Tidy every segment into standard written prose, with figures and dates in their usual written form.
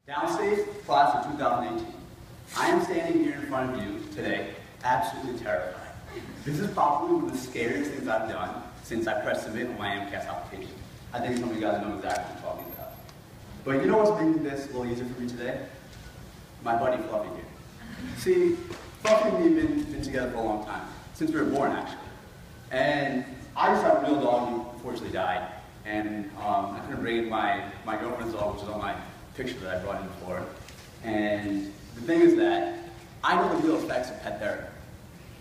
Downstate, class of 2018. I am standing here in front of you today, absolutely terrified. This is probably one of the scariest things I've done since I pressed submit on my MCAS application. I think some of you guys know exactly what I'm talking about. But you know what's making this a little easier for me today? My buddy Fluffy here. See, Fluffy and me have been together for a long time, since we were born actually. And I just had a real dog who unfortunately died. And I couldn't bring in my girlfriend's dog, which is on my picture that I brought in before. And the thing is that I know the real effects of pet therapy.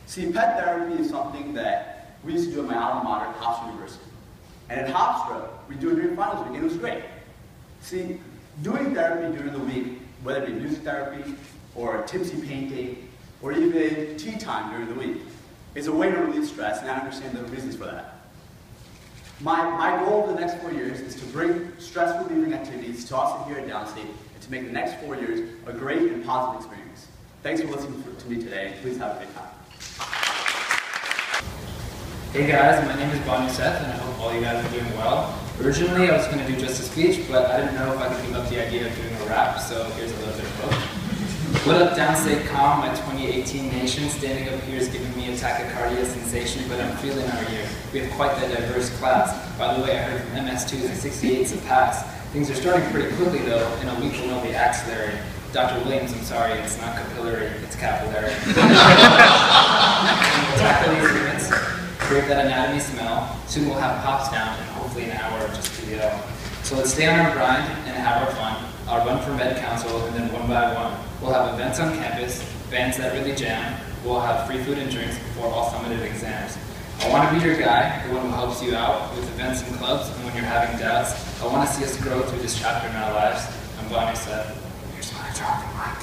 See, pet therapy is something that we used to do at my alma mater, Hofstra University. And at Hofstra, we do it during finals week, and it was great. See, doing therapy during the week, whether it be music therapy, or tipsy painting, or even tea time during the week, is a way to relieve stress, and I understand the reasons for that. My goal for the next 4 years is to bring stress-relieving activities to us here at Downstate and to make the next 4 years a great and positive experience. Thanks for listening to me today, and please have a good time. Hey guys, my name is Bonnie Seth, and I hope all you guys are doing well. Originally, I was going to do just a speech, but I didn't know if I could give up the idea of doing a rap, so here's a little bit of both. What up, Downstate Com, my 2018 nation? Standing up here is giving me a tachycardia sensation, but I'm feeling our year. We have quite the diverse class. By the way, I heard from MS2s and 68s a pass. Things are starting pretty quickly, though. In a week, we'll know the axillary. Dr. Williams, I'm sorry, it's not capillary, it's capillary. We'll tackle these units, create that anatomy smell. Soon we'll have pops down, and hopefully an hour of just PDO. So let's stay on our grind and have our fun. I'll run for Med Council, and then one by one, we'll have events on campus, bands that really jam. We'll have free food and drinks before all summative exams. I want to be your guy, the one who helps you out with events and clubs, and when you're having doubts, I want to see us grow through this chapter in our lives. I'm Bonnie Seth. Here's my dropping mic.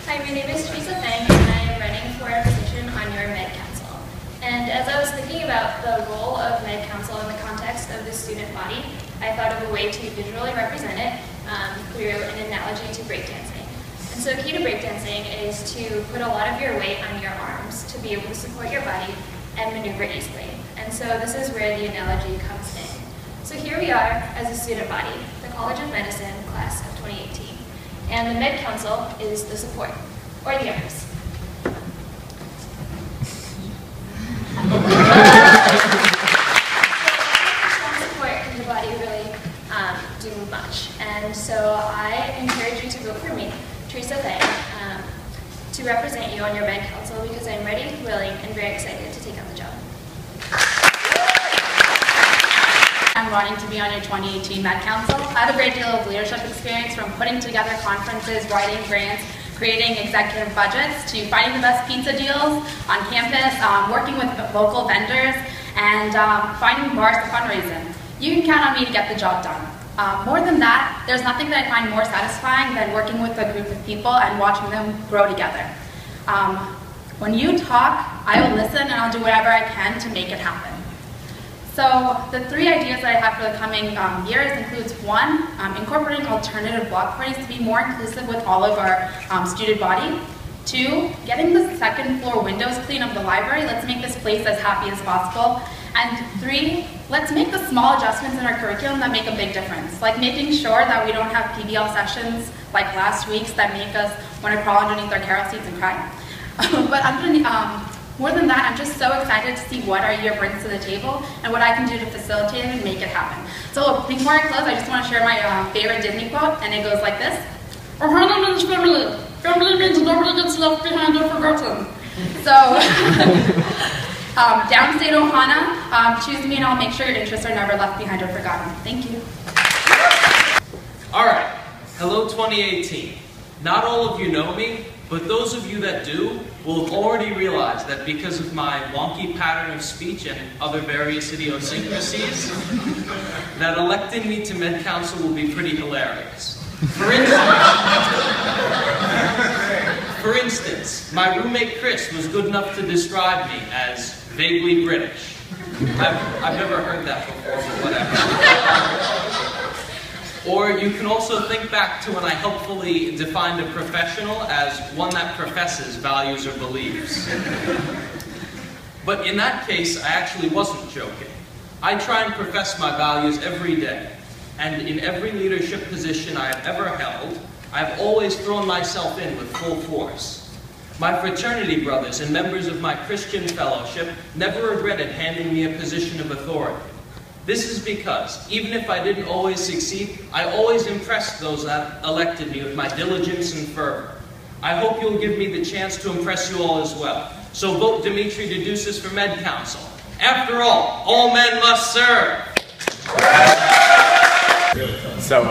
Hi, my name is Teresa Feng, and I am running for a position on your Med Council. And as I was thinking about the role of Med Council in the context of the student body, I thought of a way to visually represent it through an analogy to breakdancing. And so key to breakdancing is to put a lot of your weight on your arms to be able to support your body and maneuver easily. And so this is where the analogy comes in. So here we are as a student body, the College of Medicine class of 2018. And the Med Council is the support, or the arms. Support in the body really do much. And so I encourage you to vote for me, Teresa Feng, to represent you on your Med Council because I'm ready, willing, and very excited to take on the job. I'm wanting to be on your 2018 Med Council. I have a great deal of leadership experience from putting together conferences, writing grants, creating executive budgets, to finding the best pizza deals on campus, working with local vendors, and finding bars to fundraising. You can count on me to get the job done. More than that, there's nothing that I find more satisfying than working with a group of people and watching them grow together. When you talk, I will listen and I'll do whatever I can to make it happen. So the 3 ideas that I have for the coming years includes 1, incorporating alternative block parties to be more inclusive with all of our student body. 2, getting the 2nd floor windows clean of the library. Let's make this place as happy as possible. And 3, let's make the small adjustments in our curriculum that make a big difference, like making sure that we don't have PBL sessions like last week's that make us want to crawl underneath our carol seats and cry. But more than that, I'm just so excited to see what our year brings to the table and what I can do to facilitate it and make it happen. So before I close, I just want to share my favorite Disney quote, and it goes like this. Ohana means family. Family means nobody gets left behind or forgotten. So, Downstate Ohana, choose me and I'll make sure your interests are never left behind or forgotten. Thank you. All right, hello 2018. Not all of you know me, but those of you that do will have already realized that because of my wonky pattern of speech and other various idiosyncrasies, that electing me to Med Council will be pretty hilarious. For instance, my roommate Chris was good enough to describe me as vaguely British. I've never heard that before, but whatever. Or you can also think back to when I helpfully defined a professional as one that professes values or beliefs. But in that case, I actually wasn't joking. I try and profess my values every day. and in every leadership position I have ever held, I have always thrown myself in with full force. My fraternity brothers and members of my Christian fellowship never regretted handing me a position of authority. This is because, even if I didn't always succeed, I always impressed those that elected me with my diligence and fervor. I hope you'll give me the chance to impress you all as well. So vote Dimitri Deducis for Med Council. After all men must serve. So,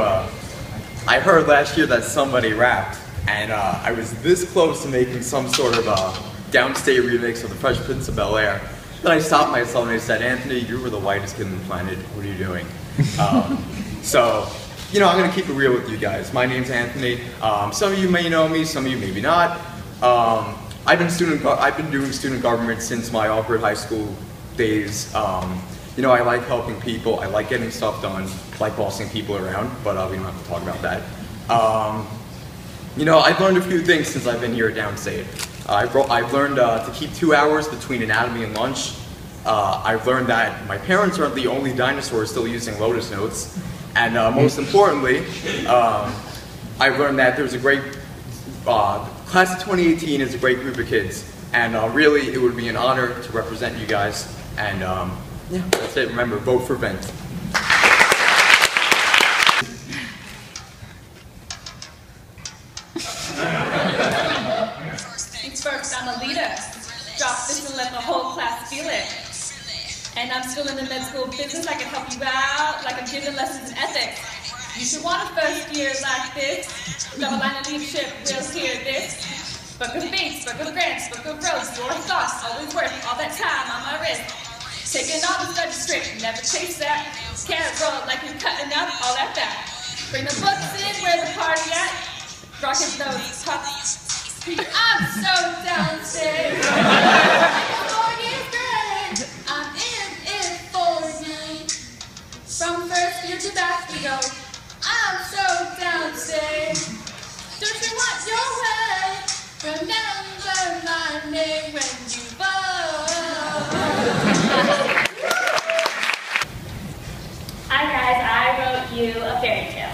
I heard last year that somebody rapped, and I was this close to making some sort of downstate remix of the Fresh Prince of Bel-Air. Then I stopped myself and I said, Anthony, you were the whitest kid on the planet. What are you doing? So, you know, I'm going to keep it real with you guys. My name's Anthony. Some of you may know me, some of you maybe not. I've been doing student government since my awkward high school days. You know, I like helping people. I like getting stuff done. I like bossing people around, but we don't have to talk about that. You know, I've learned a few things since I've been here at Downstate. I've learned to keep 2 hours between anatomy and lunch. I've learned that my parents aren't the only dinosaurs still using Lotus Notes. And most importantly, I've learned that there's a great, class of 2018 is a great group of kids. And really, it would be an honor to represent you guys. And yeah, that's it. Remember, vote for Vent. First, I'm a leader. Drop this and let the whole class feel it. And I'm still in the med school business. I can help you out, like I'm giving lessons in ethics. You should want a first year like this. Double line of leadership will hear this. Book of beats, book of grants, book of roads. Your thoughts always worth all that time on my wrist. Taking all the study straight, never chase that. Carrot roll like you're cutting up all that fat. Bring the books in, where the party at? Rocking those puffs. I'm so downstate. I'm in it for you. From first year to back we go. I'm so downstate. Don't you want your way? Remember my name when you vote. Hi guys, I wrote you a fairy tale.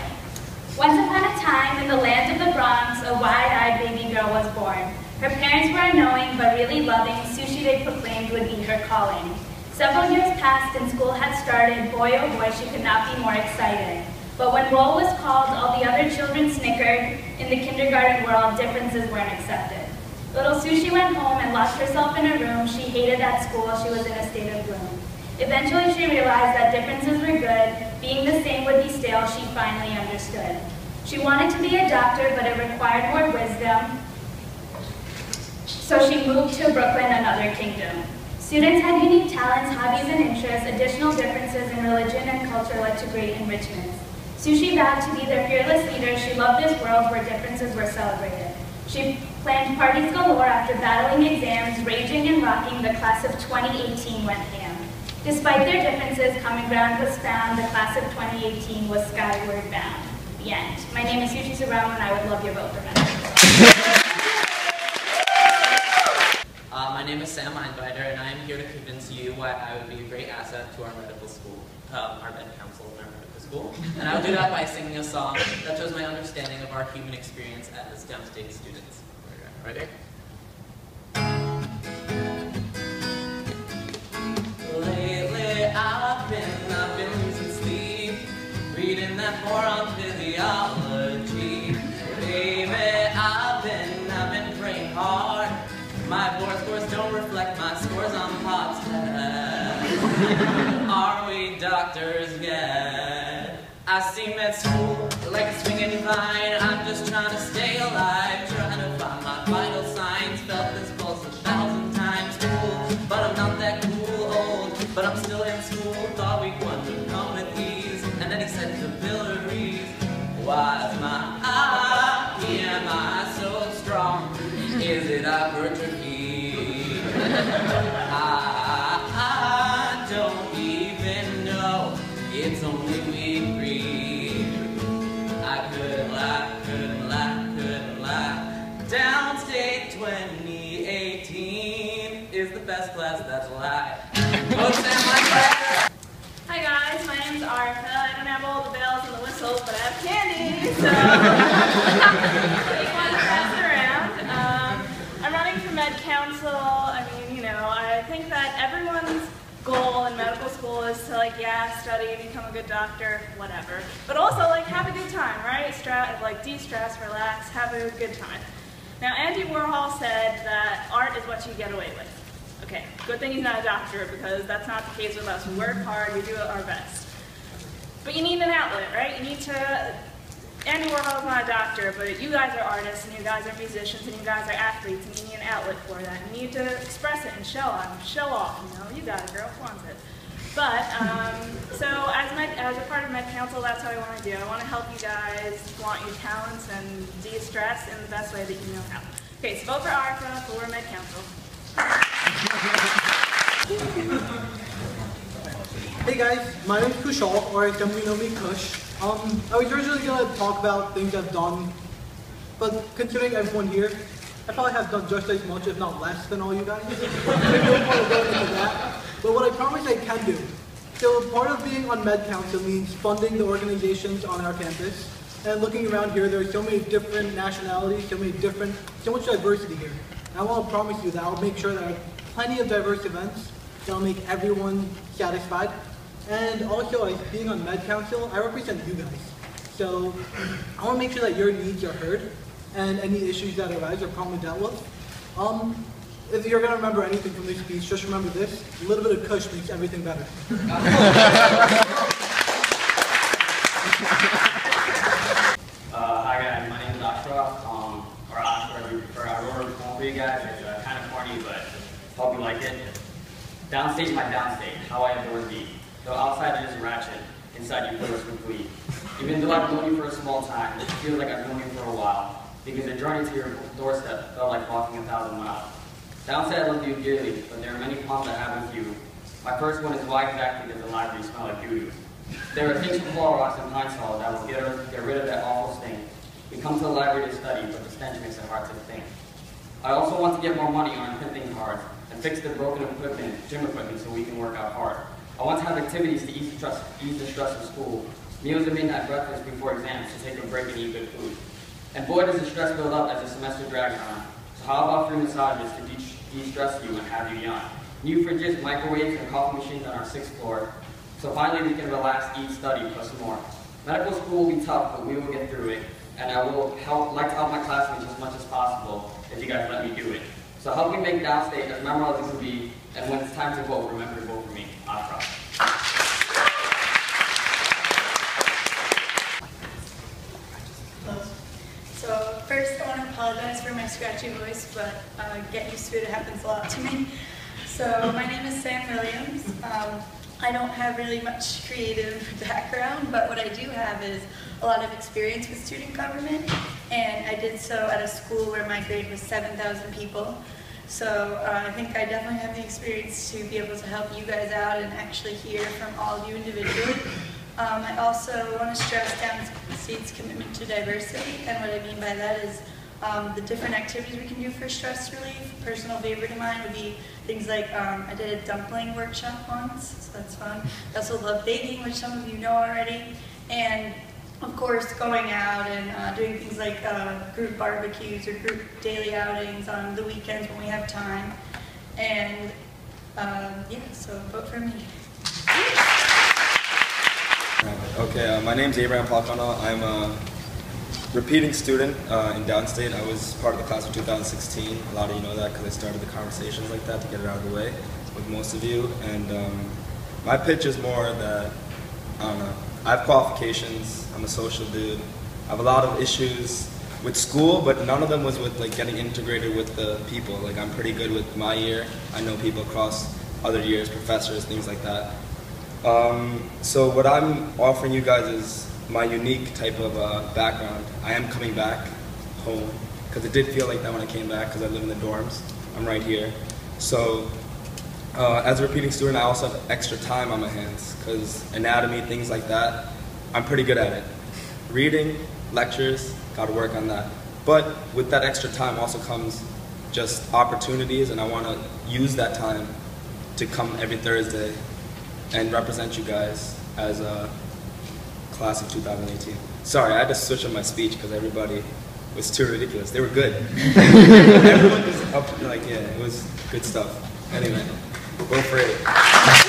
Once upon a time, in the land of the Bronx, a wide-eyed baby girl was born. Her parents were unknowing, but really loving. Sushi, they proclaimed, would be her calling. Several years passed and school had started. Boy, oh boy, she could not be more excited. But when roll was called, all the other children snickered. In the kindergarten world, differences weren't accepted. Little Sushi went home and locked herself in a room. She hated that school. She was in a state of gloom. Eventually, she realized that differences were good. Being the same would be stale. She finally understood. She wanted to be a doctor, but it required more wisdom. So she moved to Brooklyn, another kingdom. Students had unique talents, hobbies, and interests. Additional differences in religion and culture led to great enrichments. Sushi vowed to be their fearless leader. She loved this world where differences were celebrated. She planned parties galore after battling exams, raging and rocking. The class of 2018 went ham. Despite their differences, common ground was found. The class of 2018 was skyward bound. The end. My name is Sushi Suram, and I would love your vote for me. My name is Sam Einbiter, and I am here to convince you why I would be a great asset to our medical school, our med council in our medical school. And I would do that by singing a song that shows my understanding of our human experience as downstate students. Ready? Lately I've been losing sleep, reading that more on physiology. Baby, I've been praying hard. My board scores don't reflect my scores on Pop's test. Are we doctors yet? I see med school like a swinging vine. I'm just trying to stay alive, trying to find my vital signs. Felt this pulse 1,000 times. Cool, but I'm not that cool. Old, but I'm still in school. Thought we'd want to come with ease, and then he said capillaries. Why is my EMI so strong? Is it hypertrophy? I don't even know. It's only week 3. I couldn't lie. Downstate 2018 is the best class that's alive. Hi guys, my name's Arca. I don't have all the bells and So, you want to pass it around. I'm running for Med Council. I mean, you know, I think that everyone's goal in medical school is to, like, yeah, study, become a good doctor, whatever. But also, like, have a good time, right? Like, de-stress, relax, have a good time. Now, Andy Warhol said that art is what you get away with. Okay, good thing he's not a doctor, because that's not the case with us. We work hard, we do our best. But you need an outlet, right? You need to... Andy Warhol's not a doctor, but you guys are artists, and you guys are musicians, and you guys are athletes, and you need an outlet for that. You need to express it and show off, you know? You got it, girl, flaunt it. But, so as a part of Med Council, that's what I want to do. I want to help you guys flaunt your talents and de-stress in the best way that you know how. Okay, so vote for ARPA for Med Council. Hey guys, my name is Kushal, or some of you know me Kush. I was originally going to talk about things I've done, but considering everyone here, I probably have done just as much, if not less, than all you guys. So I don't want to go into that. But what I promise I can do. So part of being on Med Council means funding the organizations on our campus. And looking around here, there are so many different nationalities, so much diversity here. And I want to promise you that I'll make sure there are plenty of diverse events that'll make everyone satisfied. And also, as being on Med Council, I represent you guys. So I want to make sure that your needs are heard and any issues that arise are promptly dealt with. If you're going to remember anything from this speech, just remember this: a little bit of Kush makes everything better. Hi guys, my name is Ashra, or Ashra if you prefer. I wrote a poem for you guys. It's kind of corny, but hope you like it. Downstate, my downstate, how I adore thee. Though outside it is ratchet, inside you feel complete. Even though I've known you for a small time, it feels like I've known you for a while, because the journey to your doorstep felt like walking 1,000 miles. Downstate, I love you dearly, but there are many problems I have with you. My first one is why exactly does the library smell like doo-doo? There are things from Clorox and Pine Sol that will get rid of that awful stain. We come to the library to study, but the stench makes it hard to think. I also want to get more money on printing cards and fix the broken equipment, gym equipment, so we can work out hard. I want to have activities to ease the stress of school, meals at midnight, breakfast before exams to take a break and eat good food. And boy, does the stress build up as the semester drags on. So how about free massages to de-stress you and have you yawn? New fridges, microwaves, and coffee machines on our 6th floor. So finally we can relax, eat, study, plus more. Medical school will be tough, but we will get through it. And I will like to help my classmates as much as possible if you guys let me do it. So help me make Downstate as memorable as it can be, and when it's time to vote, remember to vote for me. Ashra. So first I want to apologize for my scratchy voice, but get used to it, it happens a lot to me. So my name is Sam Williams. I don't have really much creative background, but what I do have is a lot of experience with student government, and I did so at a school where my grade was 7,000 people. So I think I definitely have the experience to be able to help you guys out and actually hear from all of you individually. I also want to stress Downstate's commitment to diversity, and what I mean by that is the different activities we can do for stress relief. A personal favorite of mine would be things like, I did a dumpling workshop once, so that's fun. I also love baking, which some of you know already, and of course going out and doing things like group barbecues or group daily outings on the weekends when we have time. And yeah, so vote for me. Okay, my name's Abraham Falcona. I'm a repeating student in Downstate. I was part of the class of 2016. A lot of you know that because I started the conversations like that to get it out of the way with most of you. And my pitch is more that, I don't know, I have qualifications, I'm a social dude. I have a lot of issues with school, but none of them was with like getting integrated with the people. Like I'm pretty good with my year. I know people across other years, professors, things like that. So what I'm offering you guys is my unique type of background. I am coming back home, because it did feel like that when I came back, because I live in the dorms. I'm right here. So as a repeating student, I also have extra time on my hands, because anatomy, things like that, I'm pretty good at it. Reading, lectures, got to work on that. But with that extra time also comes just opportunities, and I want to use that time to come every Thursday and represent you guys as class of 2018. Sorry, I had to switch up my speech because everybody was too ridiculous. They were good. Everyone was up, like, yeah, it was good stuff. Anyway, go for it.